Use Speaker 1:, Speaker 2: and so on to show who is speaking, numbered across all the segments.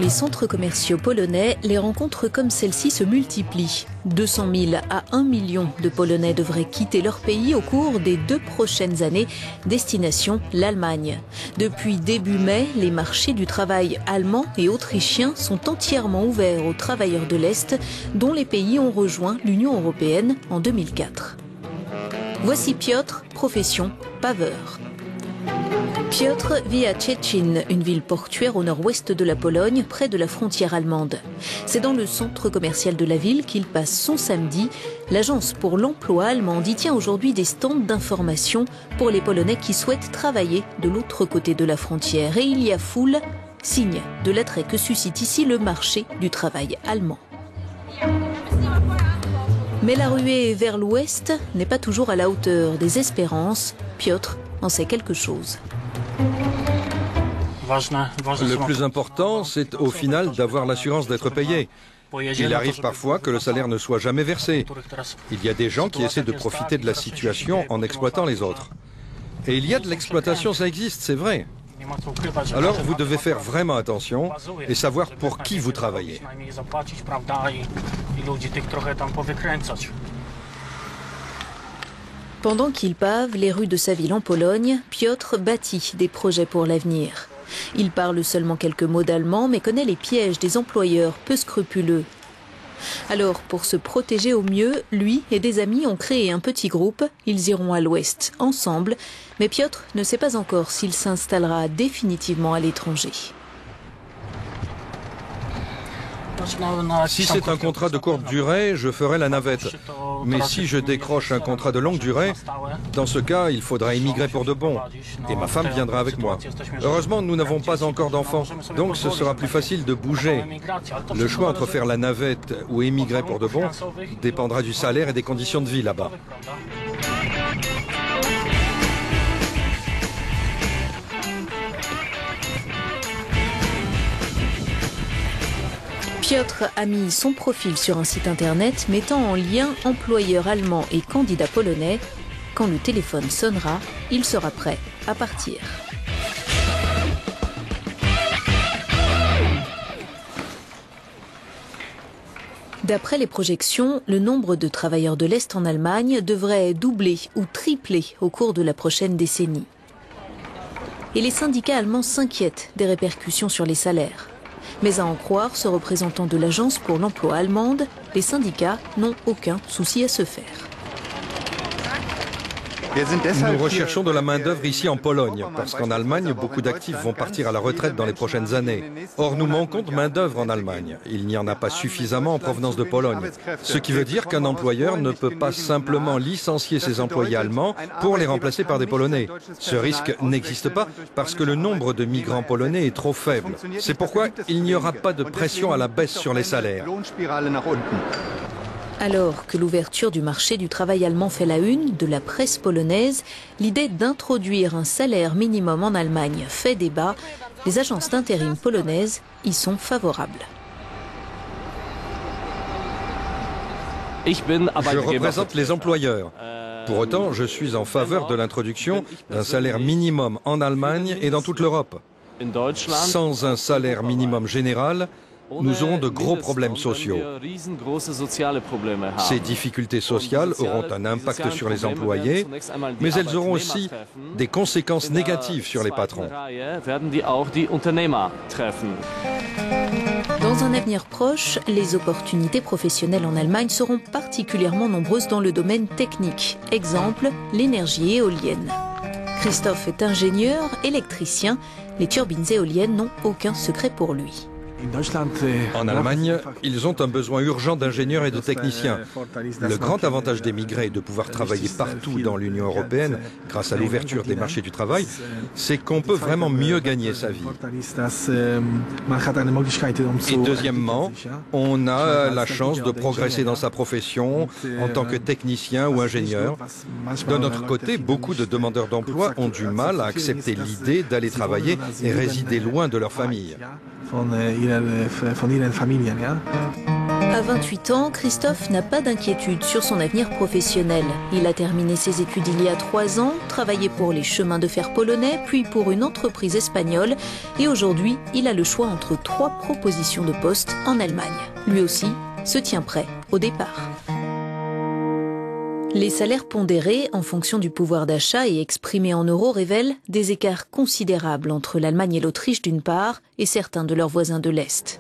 Speaker 1: les centres commerciaux polonais, les rencontres comme celle-ci se multiplient. 200 000 à 1 million de Polonais devraient quitter leur pays au cours des 2 prochaines années, destination l'Allemagne. Depuis début mai, les marchés du travail allemands et autrichiens sont entièrement ouverts aux travailleurs de l'Est, dont les pays ont rejoint l'Union européenne en 2004. Voici Piotr, profession paveur. Piotr vit à Szczecin, une ville portuaire au nord-ouest de la Pologne, près de la frontière allemande. C'est dans le centre commercial de la ville qu'il passe son samedi. L'agence pour l'emploi allemande y tient aujourd'hui des stands d'information pour les Polonais qui souhaitent travailler de l'autre côté de la frontière. Et il y a foule, signe de l'attrait que suscite ici le marché du travail allemand. Mais la ruée vers l'ouest n'est pas toujours à la hauteur des espérances. Piotr en sait quelque chose.
Speaker 2: Le plus important, c'est au final d'avoir l'assurance d'être payé. Il arrive parfois que le salaire ne soit jamais versé. Il y a des gens qui essaient de profiter de la situation en exploitant les autres. Et il y a de l'exploitation, ça existe, c'est vrai. Alors vous devez faire vraiment attention et savoir pour qui vous travaillez.
Speaker 1: Pendant qu'il pave les rues de sa ville en Pologne, Piotr bâtit des projets pour l'avenir. Il parle seulement quelques mots d'allemand, mais connaît les pièges des employeurs peu scrupuleux. Alors, pour se protéger au mieux, lui et des amis ont créé un petit groupe. Ils iront à l'ouest, ensemble. Mais Piotr ne sait pas encore s'il s'installera définitivement à l'étranger.
Speaker 2: Si c'est un contrat de courte durée, je ferai la navette. Mais si je décroche un contrat de longue durée, dans ce cas, il faudra émigrer pour de bon. Et ma femme viendra avec moi. Heureusement, nous n'avons pas encore d'enfants, donc ce sera plus facile de bouger. Le choix entre faire la navette ou émigrer pour de bon dépendra du salaire et des conditions de vie là-bas.
Speaker 1: Piotr a mis son profil sur un site internet mettant en lien employeur allemand et candidat polonais. Quand le téléphone sonnera, il sera prêt à partir. D'après les projections, le nombre de travailleurs de l'Est en Allemagne devrait doubler ou tripler au cours de la prochaine décennie. Et les syndicats allemands s'inquiètent des répercussions sur les salaires. Mais à en croire ce représentant de l'agence pour l'emploi allemande, les syndicats n'ont aucun souci à se faire.
Speaker 2: Nous recherchons de la main-d'œuvre ici en Pologne, parce qu'en Allemagne, beaucoup d'actifs vont partir à la retraite dans les prochaines années. Or, nous manquons de main-d'œuvre en Allemagne. Il n'y en a pas suffisamment en provenance de Pologne. Ce qui veut dire qu'un employeur ne peut pas simplement licencier ses employés allemands pour les remplacer par des Polonais. Ce risque n'existe pas parce que le nombre de migrants polonais est trop faible. C'est pourquoi il n'y aura pas de pression à la baisse sur les salaires.
Speaker 1: Alors que l'ouverture du marché du travail allemand fait la une de la presse polonaise, l'idée d'introduire un salaire minimum en Allemagne fait débat. Les agences d'intérim polonaises y sont favorables.
Speaker 2: Je représente les employeurs. Pour autant, je suis en faveur de l'introduction d'un salaire minimum en Allemagne et dans toute l'Europe. Sans un salaire minimum général, nous aurons de gros problèmes sociaux. Ces difficultés sociales auront un impact sur les employés, mais elles auront aussi des conséquences négatives sur les patrons.
Speaker 1: Dans un avenir proche, les opportunités professionnelles en Allemagne seront particulièrement nombreuses dans le domaine technique. Exemple, l'énergie éolienne. Christophe est ingénieur, électricien. Les turbines éoliennes n'ont aucun secret pour lui.
Speaker 2: En Allemagne, ils ont un besoin urgent d'ingénieurs et de techniciens. Le grand avantage des migrés est de pouvoir travailler partout dans l'Union européenne grâce à l'ouverture des marchés du travail, c'est qu'on peut vraiment mieux gagner sa vie. Et deuxièmement, on a la chance de progresser dans sa profession en tant que technicien ou ingénieur. De notre côté, beaucoup de demandeurs d'emploi ont du mal à accepter l'idée d'aller travailler et résider loin de leur famille.
Speaker 3: Von ihren Familien, ja.
Speaker 1: À 28 ans, Christophe n'a pas d'inquiétude sur son avenir professionnel. Il a terminé ses études il y a 3 ans, travaillé pour les chemins de fer polonais, puis pour une entreprise espagnole. Et aujourd'hui, il a le choix entre 3 propositions de poste en Allemagne. Lui aussi se tient prêt au départ. Les salaires pondérés en fonction du pouvoir d'achat et exprimés en euros révèlent des écarts considérables entre l'Allemagne et l'Autriche d'une part et certains de leurs voisins de l'Est.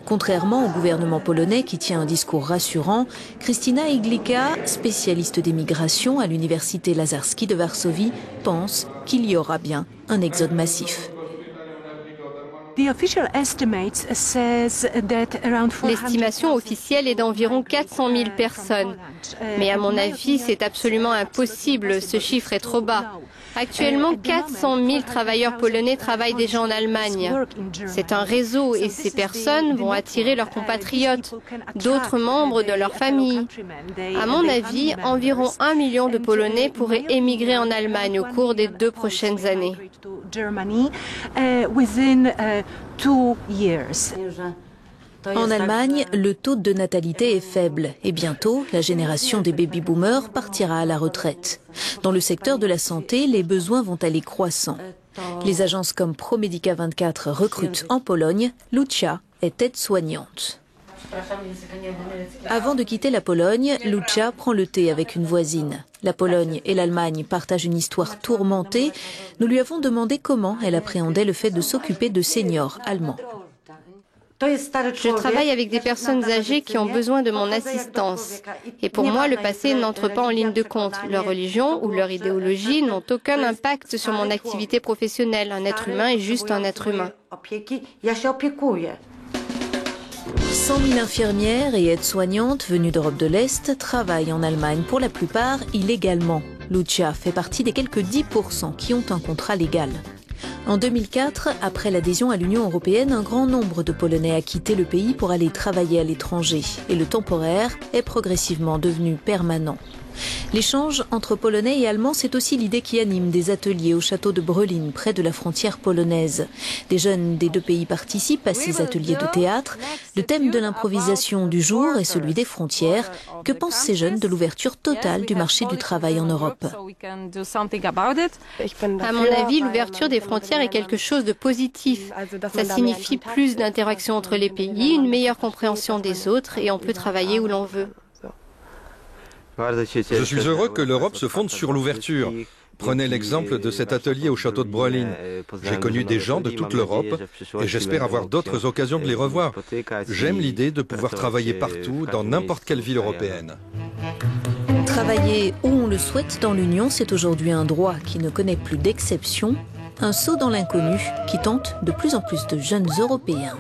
Speaker 1: Contrairement au gouvernement polonais qui tient un discours rassurant, Krystyna Iglika, spécialiste des migrations à l'université Lazarski de Varsovie, pense qu'il y aura bien un exode massif.
Speaker 3: L'estimation officielle est d'environ 400 000 personnes. Mais à mon avis, c'est absolument impossible, ce chiffre est trop bas. Actuellement, 400 000 travailleurs polonais travaillent déjà en Allemagne. C'est un réseau et ces personnes vont attirer leurs compatriotes, d'autres membres de leur famille. À mon avis, environ 1 million de Polonais pourraient émigrer en Allemagne au cours des 2 prochaines années.
Speaker 1: En Allemagne, le taux de natalité est faible et bientôt, la génération des baby-boomers partira à la retraite. Dans le secteur de la santé, les besoins vont aller croissant. Les agences comme ProMedica24 recrutent en Pologne. Lucia est aide-soignante. Avant de quitter la Pologne, Lucia prend le thé avec une voisine. La Pologne et l'Allemagne partagent une histoire tourmentée. Nous lui avons demandé comment elle appréhendait le fait de s'occuper de seniors allemands.
Speaker 3: Je travaille avec des personnes âgées qui ont besoin de mon assistance. Et pour moi, le passé n'entre pas en ligne de compte. Leur religion ou leur idéologie n'ont aucun impact sur mon activité professionnelle. Un être humain est juste un être humain.
Speaker 1: 100 000 infirmières et aides-soignantes venues d'Europe de l'Est travaillent en Allemagne, pour la plupart illégalement. Lucia fait partie des quelques 10% qui ont un contrat légal. En 2004, après l'adhésion à l'Union européenne, un grand nombre de Polonais a quitté le pays pour aller travailler à l'étranger. Et le temporaire est progressivement devenu permanent. L'échange entre Polonais et Allemands, c'est aussi l'idée qui anime des ateliers au château de Brolin, près de la frontière polonaise. Des jeunes des 2 pays participent à ces ateliers de théâtre. Le thème de l'improvisation du jour est celui des frontières. Que pensent ces jeunes de l'ouverture totale du marché du travail en Europe?
Speaker 3: À mon avis, l'ouverture des frontières est quelque chose de positif. Ça signifie plus d'interaction entre les pays, une meilleure compréhension des autres et on peut travailler où l'on veut.
Speaker 2: Je suis heureux que l'Europe se fonde sur l'ouverture. Prenez l'exemple de cet atelier au château de Brolin. J'ai connu des gens de toute l'Europe et j'espère avoir d'autres occasions de les revoir. J'aime l'idée de pouvoir travailler partout, dans n'importe quelle ville européenne.
Speaker 1: Travailler où on le souhaite dans l'Union, c'est aujourd'hui un droit qui ne connaît plus d'exception. Un saut dans l'inconnu qui tente de plus en plus de jeunes Européens.